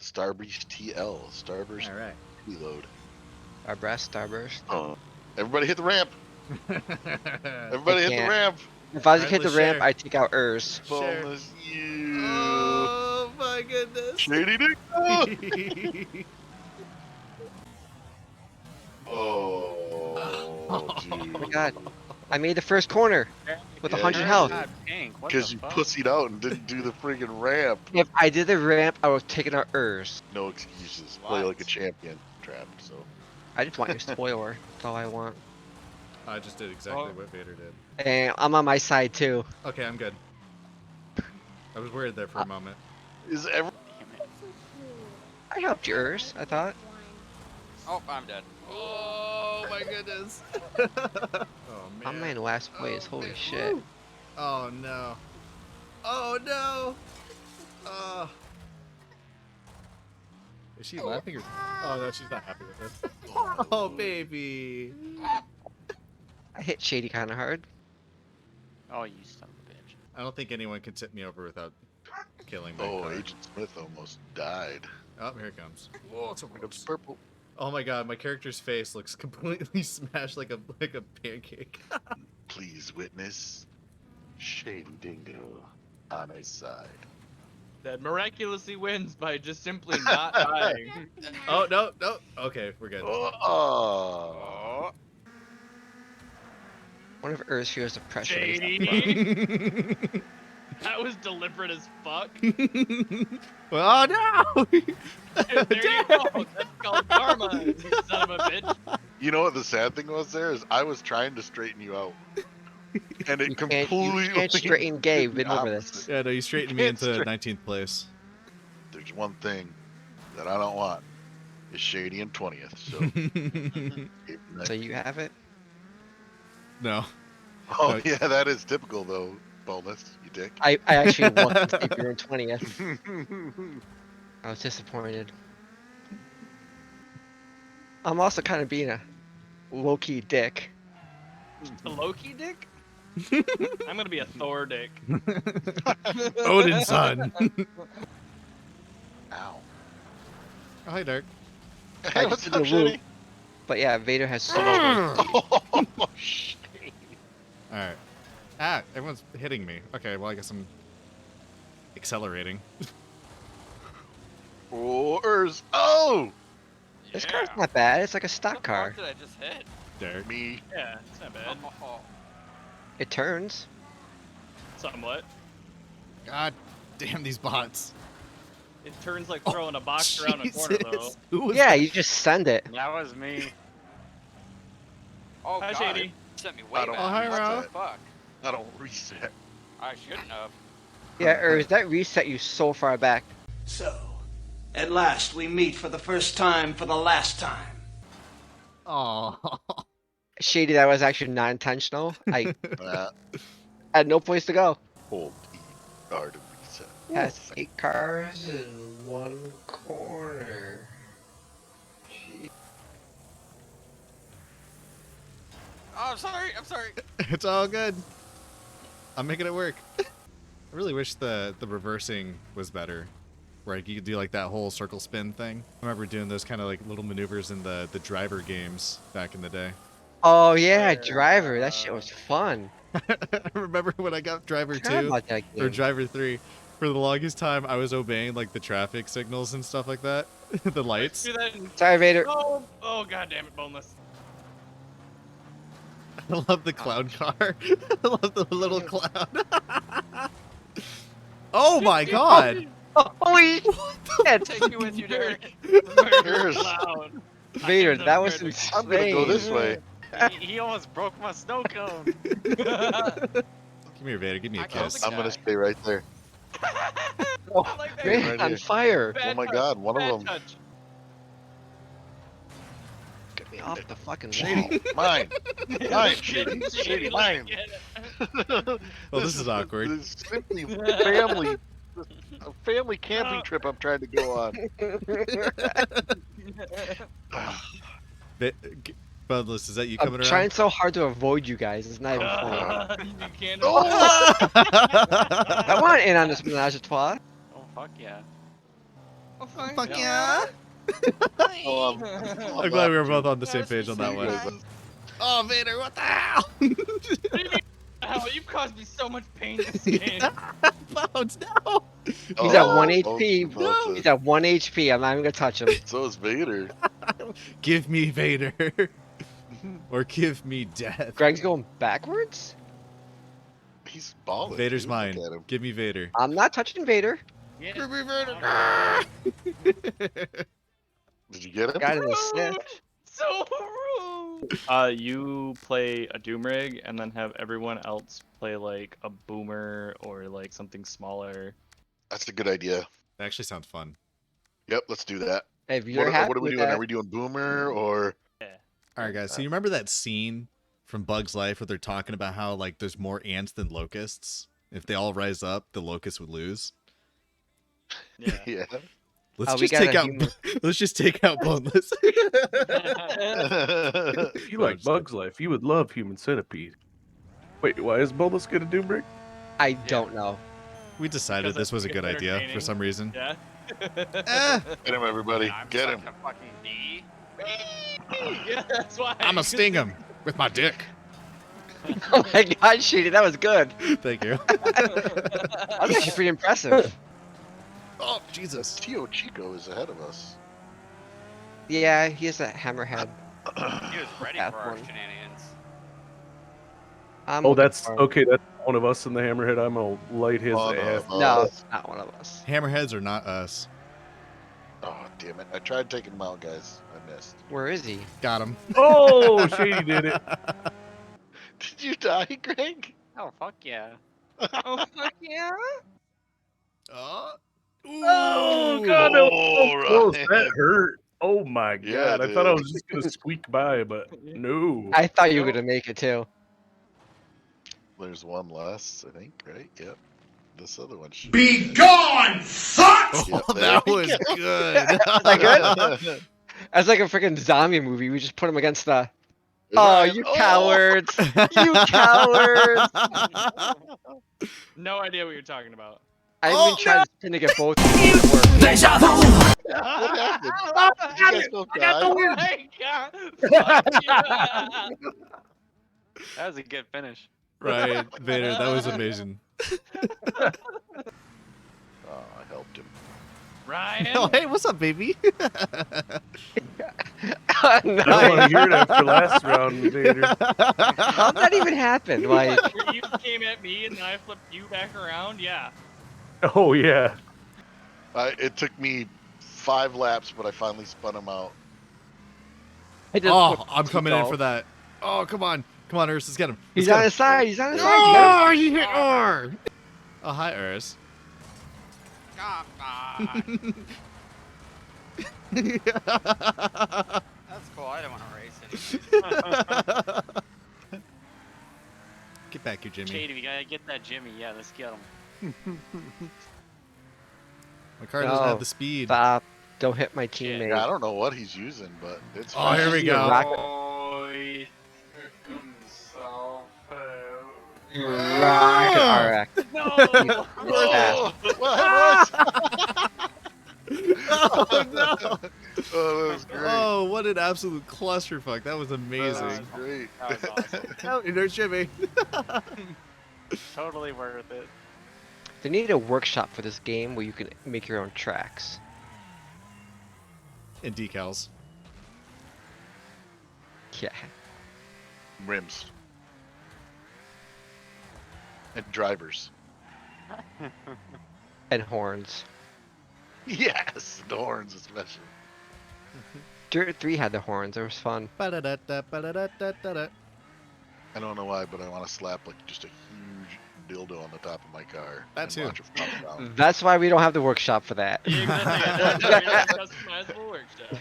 Starburst TL. Starburst All right. reload. Starburst. Oh, everybody hit the ramp. Everybody hit the can't. ramp. If I Alright, hit the let's ramp, share. I take out Urs. Share. Bonus you. Oh my goodness. Shady dick. Oh. Oh, dude. Oh my god. I made the first corner with Yeah, 100 you health. did. Pink. What Because the you fuck? pussied out and didn't do the friggin' ramp. If I did the ramp, I would have taken out Urs. No excuses. Play What? like a champion. Trapped. So. I just want your spoiler. That's all I want. I just did exactly what Vader did. And I'm on my side too. Okay, I'm good. I was worried there for a moment. Is ever? I helped you, Urs, I thought. Oh, I'm dead. Oh my goodness. Oh I'm man. in last place. Holy man. shit. Woo. Oh no. Oh no. Is she laughing or? Oh no, she's not happy with this. Oh baby. I hit Shady kind of hard. Oh, you son of a bitch. I don't think anyone can tip me over without killing my Oh, car. Agent Smith almost died. Oh, here it comes. Whoa, it's a It's purple. Oh my god, my character's face looks completely smashed like a pancake. Please witness Shady Dingo on his side. That miraculously wins by just simply not dying. Oh no, no. Okay, we're good. Oh. One of Urs feels the pressure. Shady. That was deliberate as fuck. Oh no! There you go. That's called karma, you son of a bitch. You know what the sad thing was there is I was trying to straighten you out. And it You completely can't straighten Gabe. did Been the over this. opposite. Yeah, no, you straightened me into 19th place. There's one thing that I don't want. Is Shady in 20th. So So you have it? No. Oh No. yeah, that is typical though, Bonus, you dick. I actually want to take you in 20th. I was disappointed. I'm also kind of being a low-key dick. A Loki dick? I'm gonna be a Thor dick. Odin's son. Ow. Oh, hi, Dark. I Hey, what's just up, did a loop. Shady? But yeah, Vader has so Oh, Shady. Alright. Ah, everyone's hitting me. Okay, well, I guess I'm accelerating. Oh, Urs. Oh! This car's not bad. It's like a stock car. What the fuck did I just hit? Derek. Me. Yeah, it's not bad. Oh, It turns. Somewhat. God damn these bots. It turns like throwing a box around a corner though. Jesus. Who was Yeah, that? you just send it. that was me. Oh, Hi, God. Shady. It sent me way I don't back. Oh, hi, want Ro. that. Fuck. I don't reset. I shouldn't have. Yeah, Urs, that reset you so far back. So, at last we meet for the first time for the last time. Oh. Shady, that was actually not intentional. I That had no place to go. whole are to reset. Has 8 cars in one corner. Oh, I'm sorry. I'm sorry. It's all good. I'm making it work. I really wish the reversing was better. Where you could do like that whole circle spin thing. I remember doing those kind of like little maneuvers in the driver games back in the day. Oh yeah, Driver. That shit was fun. I remember when I got Driver Forgot 2 about that or game. Driver 3. For the longest time, I was obeying like the traffic signals and stuff like that. The lights. Do that in... Sorry, Vader. Oh, oh god damn it, boneless. I love the clown car. I love the little clown. Oh my god! Holy shit! Take you with you, Derek. Here's- Loud. Vader, that was Murder. insane. I'm gonna go this way. He almost broke my snow cone. Come here, Vader. Give me a I killed kiss. the I'm gonna guy. stay right there. Oh, like that. man, Right on here. fire. Bad Oh my touch, god, one bad of them. touch. Get me off the fucking wall. Shady, mine. Mine, Shady. Shady, mine. Oh, this is awkward. This is simply family. A family camping trip I'm trying to go on. Budless, is that you I'm coming trying around? so hard to avoid you guys. It's not even funny. You can't. I want in on this menage a trois. Oh, fuck yeah. Oh, fuck, Fuck yeah! Oh, I'm glad we were both on the same page on that You one. guys- Oh, Vader, what the hell? What do you mean? Hell, you've caused me so much pain this game. Bones, no! He's at 1 oh, HP. oh, He's at 1 HP. I'm not even gonna touch him. So is Vader. Give me Vader. Or give me death. Greg's going backwards? He's balling. Vader's dude. mine. Look at him. Give me Vader. I'm not touching Vader. Yeah. Give me Vader. Did you get him? Got an assist. So rude. You play a Doom Rig and then have everyone else play like a Boomer or like something smaller. That's a good idea. That actually sounds fun. Yep, let's do that. If you're What, happy what are we with doing? that, Are we doing Boomer or? Alright, guys, so you remember that scene from Bug's Life where they're talking about how, like, there's more ants than locusts? If they all rise up, the locusts would lose. Yeah. Yeah. Let's we just got take a out. human- Let's just take out Boneless. If you like Bug's Life, you would love Human Centipede. Wait, why is Boneless gonna do brick? I don't know. We decided Because this was a it's good idea for entertaining. some reason. Yeah. Eh, Get him, everybody. I'm Get such him. a fucking D. Yeah, that's why. I'm gonna sting him with my dick. Oh my god, Shady, that was good. Thank you. That was actually pretty impressive. Oh, Jesus. Tio Chico is ahead of us. Yeah, he has a hammerhead. He was ready That for our one. shenanigans. I'm Oh, looking that's for him. okay. That's one of us in the hammerhead. I'm gonna light his One ass. of No, us. it's not one of us. Hammerheads are not us. Oh, damn it. I tried taking him out, guys. I missed. Where is he? Got him. Oh, Shady did it. Did you die, Greg? Oh, fuck yeah. Oh fuck yeah! Oh god, that was so Oh, close. right. That hurt. Oh my god, Yeah, I thought I dude. was just gonna squeak by, but no. I thought you were gonna make it too. There's one less, I think, right? Yep. This other one should Be gone, fuck! Yep, Oh, there that we was go. good. That good? That's like a freaking zombie movie. We just put him against the. Oh, you cowards! You cowards! No idea what you're talking about. I Oh, even tried to get both of them to work. What happened? Did you guys both die? Oh my god! Fuck yeah! That was a good finish. Right, Vader, that was amazing. Oh, I helped him. Ryan. Oh, hey, what's up, baby? I don't want to Nice. hear it after last round, Vader. How'd that even happen? Like, Where you came at me and then I flipped you back around. Yeah. Oh yeah. It took me 5 laps, but I finally spun him out. I just Oh, put I'm coming in T-Dog. for that. Oh, come on. Come on, Urs, let's get him. He's Let's on get his side. He's on his him. side. Oh, you hit R. Oh, hi, Urs. God, that's cool. I don't want to race anymore. Get back here, Jimmy. Shady, we gotta get that Jimmy. Yeah, let's get him. My car doesn't No. have the speed. Stop. Don't hit my Shit. teammate. Yeah, I don't know what he's using, but it's Oh, here we Is he a go. rocket- Boy. Rocket RX. No. Oh, what? Oh, no. Oh, that was great. Oh, what an absolute clusterfuck. That was That amazing. was great. That was awesome. Oh, there's Jimmy. Totally worth it. They need a workshop for this game where you can make your own tracks. And decals. Yeah. Rims. And drivers. And horns. Yes, the horns especially. Dirt 3 had the horns. It was fun. Ba-da-da-da, ba-da-da-da-da-da. I don't know why, but I want to slap like just a huge dildo on the top of my car. That and too. watch it fall down. That's why we don't have the workshop for that. Exactly. Customizable workshop.